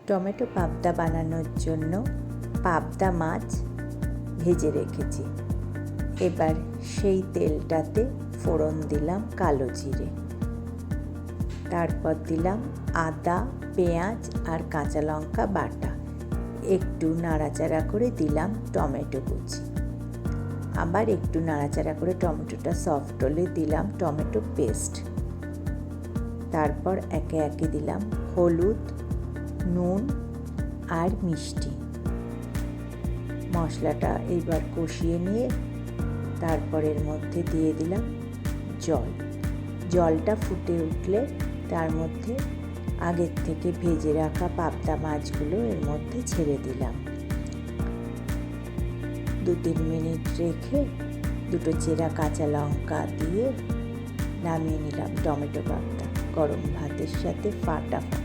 Tomato পাবদা বানানোর জন্য পাবদা মাছ ভেজে রেখেছি। এবার সেই তেলটাতে ফোড়ন দিলাম কালো জিরে, তারপর দিলাম আদা, পেঁয়াজ আর কাঁচা লঙ্কা বাটা। একটু নাড়াচাড়া করে দিলাম টমেটো কুচি। আবার একটু নাড়াচাড়া করে টমেটোটা সফট হলে দিলাম টমেটো পেস্ট। তারপর একে একে দিলাম হলুদ, নুন আর মিষ্টি। মশলাটা এইবার কষিয়ে নিয়ে তারপর এর মধ্যে দিয়ে দিলাম জল। জলটা ফুটে উঠলে তার মধ্যে আগের থেকে ভেজে রাখা পাবদা মাছগুলো এর মধ্যে ছেড়ে দিলাম। 2-3 মিনিট রেখে দুটো চেরা কাঁচা লঙ্কা দিয়ে নামিয়ে নিলাম টমেটো পাবদা। গরম ভাতের সাথে ফাটাফাটি।